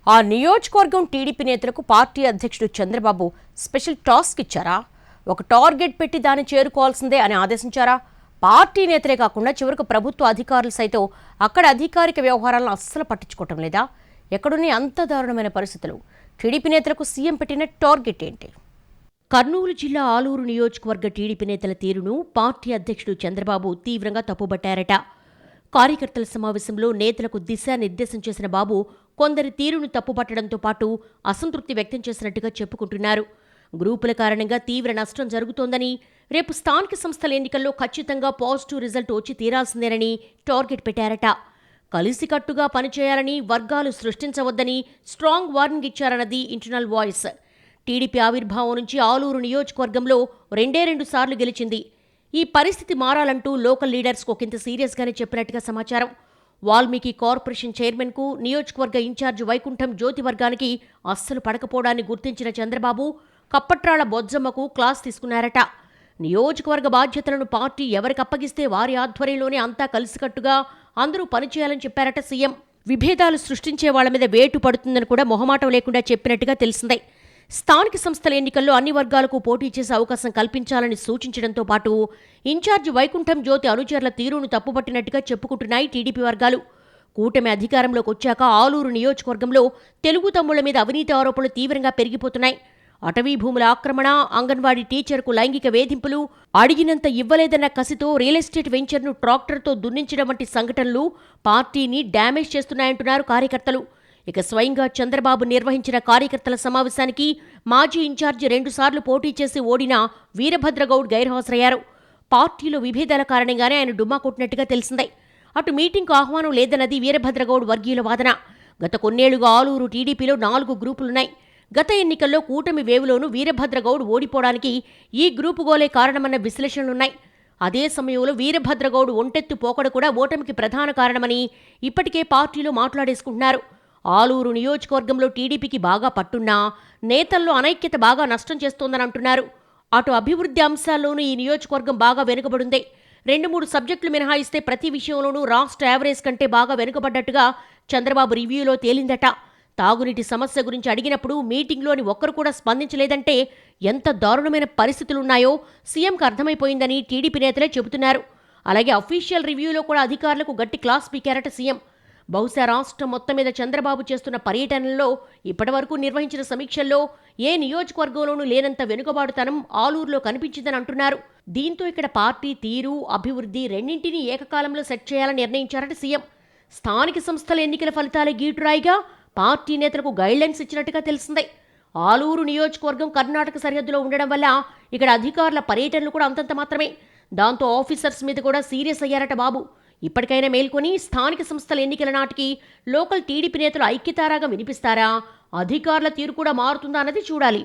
ఆ నియోజకవర్గం టీడీపీ నేతలకు పార్టీ అధ్యక్షుడు చంద్రబాబు స్పెషల్ టాస్క్ ఇచ్చారా? ఒక టార్గెట్ పెట్టి దాన్ని చేరుకోవాల్సిందే అని ఆదేశించారా? పార్టీ నేతలే కాకుండా చివరకు ప్రభుత్వ అధికారులు సైతం అక్కడ అధికారిక వ్యవహారాలను అస్సలు పట్టించుకోవటం లేదా? ఎక్కడున్నాయి అంత దారుణమైన పరిస్థితులు? టీడీపీ నేతలకు సీఎం పెట్టిన టార్గెట్ ఏంటి? కర్నూలు జిల్లా ఆలూరు నియోజకవర్గ టీడీపీ నేతల తీరును పార్టీ అధ్యక్షుడు చంద్రబాబు తీవ్రంగా తప్పుబట్టారట. కార్యకర్తల సమావేశంలో నేతలకు దిశానిర్దేశం చేసిన బాబు కొందరి తీరును తప్పుపట్టడంతో పాటు అసంతృప్తి వ్యక్తం చేసినట్టుగా చెప్పుకుంటున్నారు. గ్రూపుల కారణంగా తీవ్ర నష్టం జరుగుతోందని, రేపు స్థానిక సంస్థల ఎన్నికల్లో ఖచ్చితంగా పాజిటివ్ రిజల్ట్ వచ్చి తీరాల్సిందేనని టార్గెట్ పెట్టారట. కలిసికట్టుగా పనిచేయాలని, వర్గాలు సృష్టించవద్దని స్ట్రాంగ్ వార్నింగ్ ఇచ్చారన్నది ఇంటర్నల్ వాయిస్. టీడీపీ ఆవిర్భావం నుంచి ఆలూరు నియోజకవర్గంలో రెండు సార్లు గెలిచింది. ఈ పరిస్థితి మారాలంటూ లోకల్ లీడర్స్కు ఒకంత సీరియస్గానే చెప్పినట్టుగా సమాచారం. వాల్మీకి కార్పొరేషన్ చైర్మన్కు, నియోజకవర్గ ఇన్ఛార్జి వైకుంఠం జ్యోతి వర్గానికి అస్సలు పడకపోవడాన్ని గుర్తించిన చంద్రబాబు కప్పట్రాళ్ల బొజ్జమ్మకు క్లాస్ తీసుకున్నారట. నియోజకవర్గ బాధ్యతలను పార్టీ ఎవరికప్పగిస్తే వారి ఆధ్వర్యంలోనే అంతా కలిసికట్టుగా అందరూ పనిచేయాలని చెప్పారట సీఎం. విభేదాలు సృష్టించే వాళ్ల మీద వేటు పడుతుందని కూడా మొహమాటం లేకుండా చెప్పినట్టుగా తెలిసిందే. స్థానిక సంస్థల ఎన్నికల్లో అన్ని వర్గాలకు పోటీ చేసే అవకాశం కల్పించాలని సూచించడంతో పాటు ఇన్ఛార్జి వైకుంఠం జ్యోతి అనుచరుల తీరును తప్పుపట్టినట్టుగా చెప్పుకుంటున్నాయి టీడీపీ వర్గాలు. కూటమి అధికారంలోకి వచ్చాక ఆలూరు నియోజకవర్గంలో తెలుగు తమ్ముళ్ల మీద అవినీతి ఆరోపణలు తీవ్రంగా పెరిగిపోతున్నాయి. అటవీ భూముల ఆక్రమణ, అంగన్వాడీ టీచర్కు లైంగిక వేధింపులు, అడిగినంత ఇవ్వలేదన్న కసితో రియల్ ఎస్టేట్ వెంచర్ను ట్రాక్టర్తో దున్నించడం వంటి సంఘటనలు పార్టీని డ్యామేజ్ చేస్తున్నాయంటున్నారు కార్యకర్తలు. ఇక స్వయంగా చంద్రబాబు నిర్వహించిన కార్యకర్తల సమావేశానికి మాజీ ఇన్ఛార్జి 2 సార్లు పోటీ చేసి ఓడిన వీరభద్రగౌడ్ గైర్హాజరయ్యారు. పార్టీలో విభేదాల కారణంగానే ఆయన డుమ్మా కొట్టినట్టుగా తెలిసిందే. అటు మీటింగ్కు ఆహ్వానం లేదన్నది వీరభద్రగౌడ్ వర్గీయుల వాదన. గత కొన్నేళ్లుగా ఆలూరు టీడీపీలో 4 గ్రూపులున్నాయి. గత ఎన్నికల్లో కూటమి వేవులోనూ వీరభద్రగౌడ్ ఓడిపోవడానికి ఈ గ్రూపు గోలే కారణమన్న విశ్లేషణలున్నాయి. అదే సమయంలో వీరభద్రగౌడ్ ఒంటెత్తు పోకడ కూడా ఓటమికి ప్రధాన కారణమని ఇప్పటికే పార్టీలో మాట్లాడేసుకుంటున్నారు. ఆలూరు నియోజకవర్గంలో టీడీపీకి బాగా పట్టున్నా నేతల్లో అనైక్యత బాగా నష్టం చేస్తోందని అంటున్నారు. అటు అభివృద్ధి అంశాల్లోనూ ఈ నియోజకవర్గం బాగా వెనుకబడిందే. 2-3 సబ్జెక్టులు మినహాయిస్తే ప్రతి విషయంలోనూ రాష్ట్ర యావరేజ్ కంటే బాగా వెనుకబడ్డట్టుగా చంద్రబాబు రివ్యూలో తేలిందట. తాగునీటి సమస్య గురించి అడిగినప్పుడు మీటింగ్లోని ఒక్కరు కూడా స్పందించలేదంటే ఎంత దారుణమైన పరిస్థితులున్నాయో సీఎంకు అర్థమైపోయిందని టీడీపీ నేతలే చెబుతున్నారు. అలాగే అఫీషియల్ రివ్యూలో కూడా అధికారులకు గట్టి క్లాస్ పీకారట సీఎం. బహుశా రాష్ట్రం మొత్తం మీద చంద్రబాబు చేస్తున్న పర్యటనలో ఇప్పటివరకు నిర్వహించిన సమీక్షల్లో ఏ నియోజకవర్గంలోనూ లేనంత వెనుకబాటుతనం ఆలూరులో కనిపించిందని అంటున్నారు. దీంతో ఇక్కడ పార్టీ తీరు, అభివృద్ధి రెండింటినీ ఏకకాలంలో సెట్ చేయాలని నిర్ణయించారట సీఎం. స్థానిక సంస్థల ఎన్నికల ఫలితాలే గీటురాయిగా పార్టీ నేతలకు గైడ్లైన్స్ ఇచ్చినట్టుగా తెలిసిందే. ఆలూరు నియోజకవర్గం కర్ణాటక సరిహద్దులో ఉండడం వల్ల ఇక్కడ అధికారుల పర్యటనలు కూడా అంతంత మాత్రమే. దాంతో ఆఫీసర్స్ మీద కూడా సీరియస్ అయ్యారట బాబు. ఇప్పటికైనా మేల్కొని స్థానిక సంస్థల ఎన్నికల నాటికి లోకల్ టీడీపీ నేతలు ఐక్యతారాగా వినిపిస్తారా? అధికారుల తీరు కూడా మారుతుందా అన్నది చూడాలి.